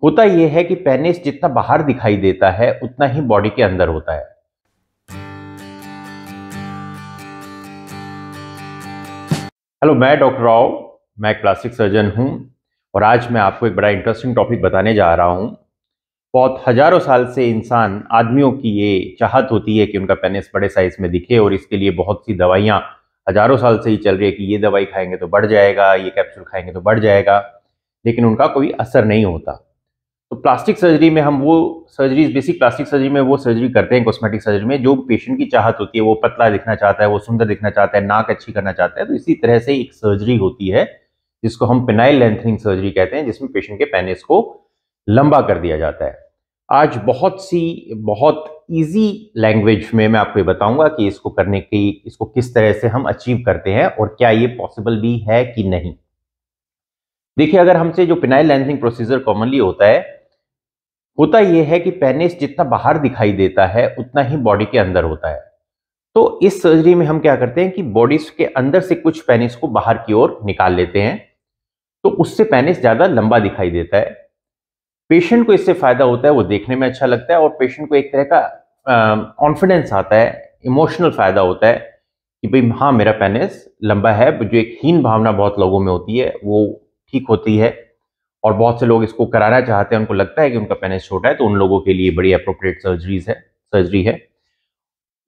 होता यह है कि पेनिस जितना बाहर दिखाई देता है उतना ही बॉडी के अंदर होता है। हेलो, मैं डॉक्टर राव, मैं एक प्लास्टिक सर्जन हूं और आज मैं आपको एक बड़ा इंटरेस्टिंग टॉपिक बताने जा रहा हूं। बहुत हजारों साल से इंसान आदमियों की ये चाहत होती है कि उनका पेनिस बड़े साइज में दिखे और इसके लिए बहुत सी दवाइयां हजारों साल से ही चल रही है कि ये दवाई खाएंगे तो बढ़ जाएगा, ये कैप्सूल खाएंगे तो बढ़ जाएगा, लेकिन उनका कोई असर नहीं होता। तो प्लास्टिक सर्जरी में हम वो सर्जरीज, बेसिक प्लास्टिक सर्जरी में वो सर्जरी करते हैं, कॉस्मेटिक सर्जरी में, जो पेशेंट की चाहत होती है। वो पतला दिखना चाहता है, वो सुंदर दिखना चाहता है, नाक अच्छी करना चाहता है। तो इसी तरह से एक सर्जरी होती है जिसको हम पेनाइल लेंथनिंग सर्जरी कहते हैं, जिसमें पेशेंट के पेनिस को लंबा कर दिया जाता है। आज बहुत इजी लैंग्वेज में मैं आपको ये बताऊंगा कि इसको किस तरह से हम अचीव करते हैं और क्या ये पॉसिबल भी है कि नहीं। देखिए, अगर हमसे जो पेनाइल लेंथनिंग प्रोसीजर कॉमनली होता यह है कि पेनिस जितना बाहर दिखाई देता है उतना ही बॉडी के अंदर होता है। तो इस सर्जरी में हम क्या करते हैं कि बॉडी के अंदर से कुछ पेनिस को बाहर की ओर निकाल लेते हैं, तो उससे पेनिस ज्यादा लंबा दिखाई देता है। पेशेंट को इससे फायदा होता है, वो देखने में अच्छा लगता है और पेशेंट को एक तरह का कॉन्फिडेंस आता है, इमोशनल फायदा होता है कि भाई हाँ, मेरा पेनिस लंबा है। जो एक हीन भावना बहुत लोगों में होती है वो ठीक होती है और बहुत से लोग इसको कराना चाहते हैं, उनको लगता है कि उनका पेनिस छोटा है, तो उन लोगों के लिए बड़ी अप्रोप्रिएट सर्जरी है।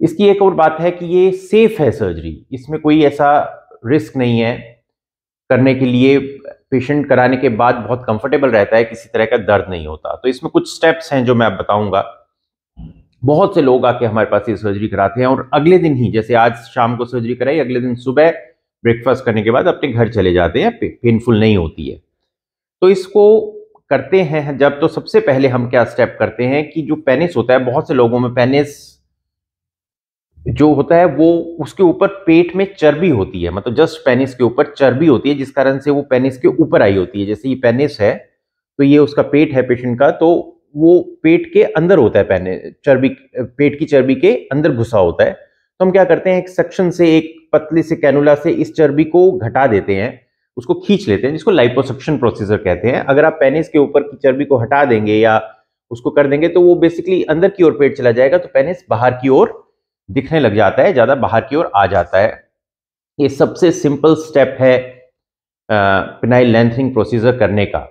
इसकी एक और बात है कि ये सेफ है सर्जरी, इसमें कोई ऐसा रिस्क नहीं है। करने के लिए पेशेंट कराने के बाद बहुत कंफर्टेबल रहता है, किसी तरह का दर्द नहीं होता। तो इसमें कुछ स्टेप्स हैं जो मैं आप बताऊंगा। बहुत से लोग आके हमारे पास ये सर्जरी कराते हैं और अगले दिन ही, जैसे आज शाम को सर्जरी कराई, अगले दिन सुबह ब्रेकफास्ट करने के बाद अपने घर चले जाते हैं, पेनफुल नहीं होती है। तो इसको करते हैं जब, तो सबसे पहले हम क्या स्टेप करते हैं कि जो पेनिस होता है, बहुत से लोगों में पेनिस जो होता है वो उसके ऊपर पेट में चर्बी होती है, मतलब जस्ट पेनिस के ऊपर चर्बी होती है, जिस कारण से वो पेनिस के ऊपर आई होती है। जैसे ये पेनिस है तो ये उसका पेट है पेशेंट का, तो वो पेट के अंदर होता है, पेट की चर्बी के अंदर घुसा होता है। तो हम क्या करते हैं, एक सेक्शन से, एक पतली से कैनुला से इस चर्बी को घटा देते हैं, उसको खींच लेते हैं, जिसको लाइपोसक्शन प्रोसीजर कहते हैं। अगर आप पेनिस के ऊपर की चर्बी को हटा देंगे या उसको कर देंगे तो वो बेसिकली अंदर की ओर पेट चला जाएगा, तो पेनिस बाहर की ओर दिखने लग जाता है, ज्यादा बाहर की ओर आ जाता है। ये सबसे सिंपल स्टेप है पेनाइल लेंथनिंग प्रोसीजर करने का।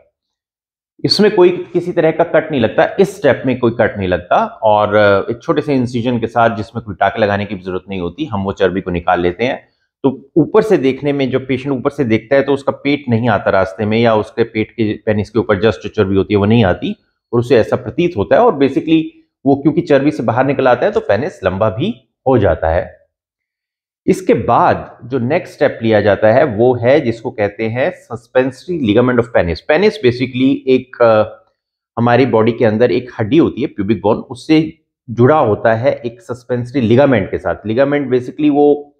इसमें कोई किसी तरह का कट नहीं लगता, इस स्टेप में कोई कट नहीं लगता, और एक छोटे से इंसिजन के साथ, जिसमें कोई टाके लगाने की जरूरत नहीं होती, हम वो चर्बी को निकाल लेते हैं। तो ऊपर से देखने में, जब पेशेंट ऊपर से देखता है तो उसका पेट नहीं आता रास्ते में, या उसके पेट के पेनिस के ऊपर जस्ट चर्बी होती है वो नहीं आती, और उसे ऐसा प्रतीत होता है। और बेसिकली वो क्योंकि चर्बी से बाहर निकल आता है तो पेनिस लंबा भी हो जाता है। इसके बाद जो नेक्स्ट स्टेप लिया जाता है वो है जिसको कहते हैं suspensory ligament of penis. Penis basically एक हमारी बॉडी के अंदर एक हड्डी होती है, प्यूबिक बोन, उससे जुड़ा होता है एक सस्पेंसरी लिगामेंट के साथ। लिगामेंट बेसिकली वो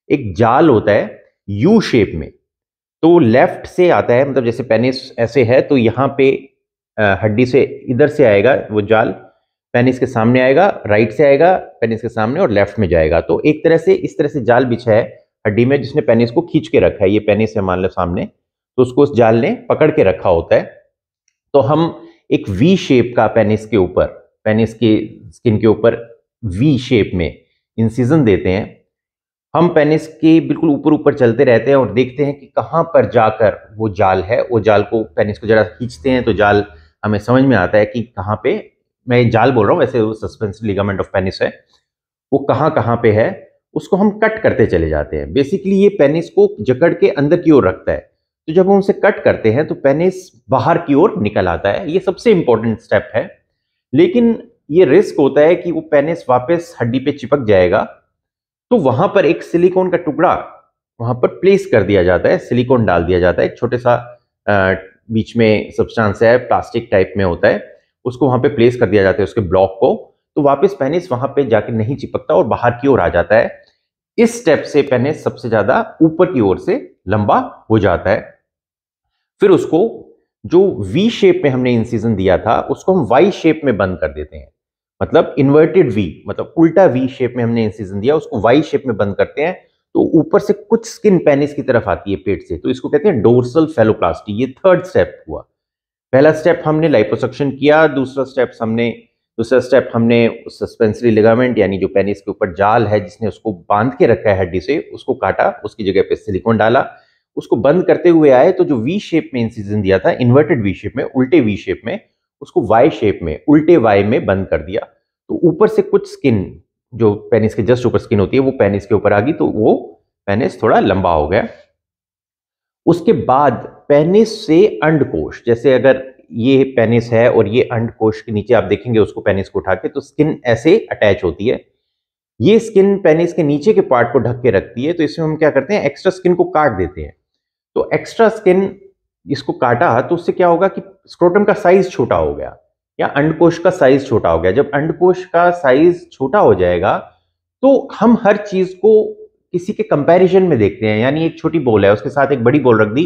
एक जाल होता है यू शेप में, तो लेफ्ट से आता है, मतलब जैसे पेनिस ऐसे है तो यहाँ पे हड्डी से इधर से आएगा वो जाल, पेनिस के सामने आएगा, राइट से आएगा पेनिस के सामने और लेफ्ट में जाएगा। तो एक तरह से इस तरह से जाल बिछा है हड्डी में, जिसने पेनिस को खींच के रखा है। ये पेनिस है मान लो सामने, तो उसको उस जाल ने पकड़ के रखा होता है। तो हम एक वी शेप का पेनिस के ऊपर, पेनिस के स्किन के ऊपर वी शेप में इंसिजन देते हैं। हम पेनिस के बिल्कुल ऊपर ऊपर चलते रहते हैं और देखते हैं कि कहाँ पर जाकर वो जाल है। वो जाल को, पेनिस को जरा खींचते हैं तो जाल हमें समझ में आता है कि कहाँ पे, मैं जाल बोल रहा हूँ, वैसे वो सस्पेंसरी लिगामेंट ऑफ पेनिस है, वो कहाँ कहाँ पे है, उसको हम कट करते चले जाते हैं। बेसिकली ये पेनिस को जकड़ के अंदर की ओर रखता है, तो जब हम उसे कट करते हैं तो पेनिस बाहर की ओर निकल आता है। ये सबसे इंपॉर्टेंट स्टेप है, लेकिन ये रिस्क होता है कि वो पेनिस वापस हड्डी पे चिपक जाएगा। तो वहां पर एक सिलिकॉन का टुकड़ा वहां पर प्लेस कर दिया जाता है, सिलिकॉन डाल दिया जाता है, एक छोटे सा बीच में सब्सटेंस है, प्लास्टिक टाइप में होता है, उसको वहां पे प्लेस कर दिया जाता है, उसके ब्लॉक को। तो वापस पेनिस वहां पे जाके नहीं चिपकता और बाहर की ओर आ जाता है। इस स्टेप से पेनिस सबसे ज्यादा ऊपर की ओर से लंबा हो जाता है। फिर उसको, जो वी शेप में हमने इंसिजन दिया था, उसको हम वाई शेप में बंद कर देते हैं, मतलब इन्वर्टेड वी, मतलब उल्टा वी शेप में हमने इंसिजन दिया, उसको वाई शेप में बंद करते हैं। तो ऊपर से कुछ स्किन पेनिस की तरफ आती है पेट से, तो इसको कहते हैं डोर्सल फेलोप्लास्टी। ये थर्ड स्टेप हुआ। पहला स्टेप हमने लाइपोसक्शन किया, दूसरा स्टेप हमने सस्पेंसरी लिगामेंट यानी जो पेनिस के ऊपर जाल है जिसने उसको बांध के रखा है हड्डी से, उसको काटा, उसकी जगह पे सिलिकॉन डाला, उसको बंद करते हुए आए तो जो वी शेप में इंसिजन दिया था, इन्वर्टेड वी शेप में, उल्टे वी शेप में, उसको वाई शेप में, उल्टे वाई में बंद कर दिया। तो ऊपर से कुछ स्किन जो पेनिस के जस्ट ऊपर स्किन होती है वो पेनिस के ऊपर आ गई, तो वो पेनिस थोड़ा लंबा हो गया। उसके बाद पेनिस से अंडकोश, जैसे अगर ये पेनिस है और ये अंडकोश के नीचे आप देखेंगे उसको, पेनिस को उठा के, तो स्किन ऐसे अटैच होती है। ये स्किन पेनिस के नीचे के पार्ट को ढक के रखती है, तो इसमें हम क्या करते हैं, एक्स्ट्रा स्किन को काट देते हैं। तो एक्स्ट्रा स्किन इसको काटा तो उससे क्या होगा कि स्क्रोटम का साइज छोटा हो गया या अंडकोश का साइज छोटा हो गया। जब अंडकोश का साइज छोटा हो जाएगा तो हम हर चीज को किसी के कंपैरिजन में देखते हैं, यानी एक छोटी बॉल है उसके साथ एक बड़ी बॉल रख दी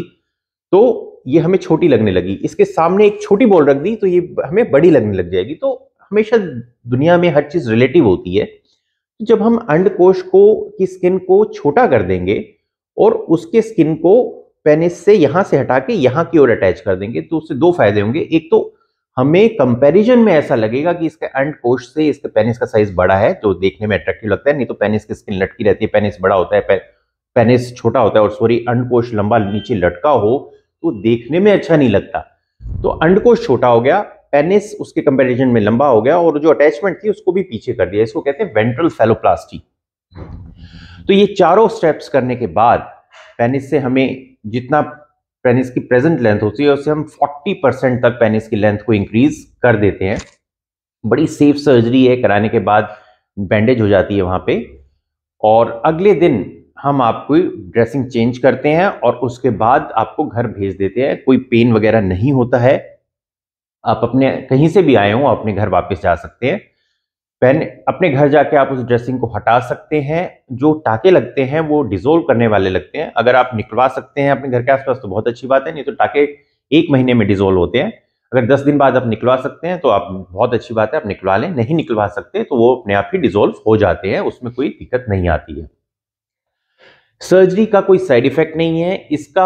तो ये हमें छोटी लगने लगी, इसके सामने एक छोटी बॉल रख दी तो ये हमें बड़ी लगने लग जाएगी। तो हमेशा दुनिया में हर चीज रिलेटिव होती है। तो जब हम अंडकोश को की स्किन को छोटा कर देंगे और उसके स्किन को पेनिस से यहां से हटा के यहां की ओर अटैच कर देंगे तो उससे दो फायदे होंगे। एक तो हमें कंपैरिजन में ऐसा लगेगा कि इसके अंडकोश से इसके पेनिस का साइज बड़ा है तो देखने में अट्रैक्टिव लगता है, नहीं तो पेनिस की स्किन लटकी रहती है, पेनिस बड़ा होता है, पेनिस छोटा होता है और सॉरी अंडकोश लंबा नीचे लटका हो तो देखने में अच्छा नहीं लगता। तो अंडकोश छोटा हो गया, पेनिस उसके कंपैरिजन में लंबा हो गया और जो अटैचमेंट थी उसको भी पीछे कर दिया। इसको कहते हैं वेंट्रल फेलोप्लास्टी। तो ये चारों स्टेप्स करने के बाद पेनिस से हमें जितना पेनिस की प्रेजेंट लेंथ होती है उससे हम 40% तक पेनिस की लेंथ को इंक्रीज कर देते हैं। बड़ी सेफ सर्जरी है, कराने के बाद बैंडेज हो जाती है वहां पे और अगले दिन हम आपको ड्रेसिंग चेंज करते हैं और उसके बाद आपको घर भेज देते हैं। कोई पेन वगैरह नहीं होता है, आप अपने कहीं से भी आए हो अपने घर वापस जा सकते हैं। अपने घर जाके आप उस ड्रेसिंग को हटा सकते हैं। जो टाके लगते हैं वो डिजोल्व करने वाले लगते हैं, अगर आप निकलवा सकते हैं अपने घर के आसपास तो बहुत अच्छी बात है, नहीं तो टाके 1 महीने में डिजोल्व होते हैं। अगर 10 दिन बाद आप निकलवा सकते हैं तो आप बहुत अच्छी बात है, आप निकलवा लें। नहीं निकलवा सकते तो वो अपने आप ही डिजोल्व हो जाते हैं, उसमें कोई दिक्कत नहीं आती है। सर्जरी का कोई साइड इफेक्ट नहीं है इसका।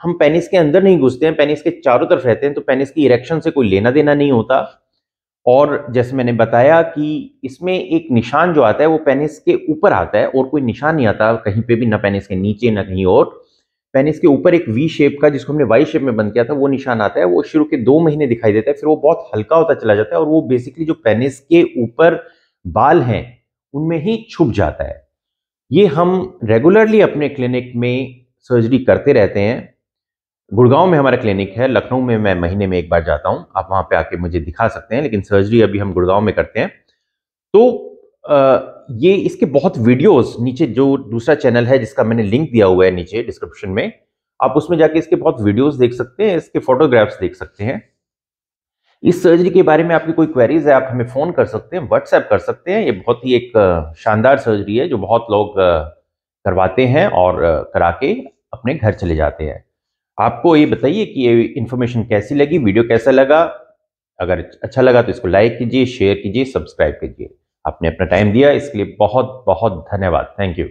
हम पेनिस के अंदर नहीं घुसते हैं, पेनिस के चारों तरफ रहते हैं, तो पेनिस की इरेक्शन से कोई लेना देना नहीं होता। और जैसे मैंने बताया कि इसमें एक निशान जो आता है वो पेनिस के ऊपर आता है और कोई निशान नहीं आता कहीं पे भी, ना पेनिस के नीचे ना कहीं और। पेनिस के ऊपर एक वी शेप का, जिसको हमने वाई शेप में बंद किया था, वो निशान आता है। वो शुरू के 2 महीने दिखाई देता है, फिर वो बहुत हल्का होता चला जाता है और वो बेसिकली जो पेनिस के ऊपर बाल हैं उनमें ही छुप जाता है। ये हम रेगुलरली अपने क्लिनिक में सर्जरी करते रहते हैं। गुड़गांव में हमारा क्लिनिक है, लखनऊ में मैं महीने में 1 बार जाता हूं, आप वहां पे आके मुझे दिखा सकते हैं, लेकिन सर्जरी अभी हम गुड़गांव में करते हैं। तो ये इसके बहुत वीडियोस नीचे, जो दूसरा चैनल है जिसका मैंने लिंक दिया हुआ है नीचे डिस्क्रिप्शन में, आप उसमें जाके इसके बहुत वीडियोस देख सकते हैं, इसके फोटोग्राफ्स देख सकते हैं। इस सर्जरी के बारे में आपकी कोई क्वेरीज है आप हमें फोन कर सकते हैं, व्हाट्सएप कर सकते हैं। ये बहुत ही एक शानदार सर्जरी है जो बहुत लोग करवाते हैं और करा के अपने घर चले जाते हैं। आपको ये बताइए कि ये इन्फॉर्मेशन कैसी लगी, वीडियो कैसा लगा। अगर अच्छा लगा तो इसको लाइक कीजिए, शेयर कीजिए, सब्सक्राइब कीजिए। आपने अपना टाइम दिया इसके लिए बहुत बहुत धन्यवाद। Thank you.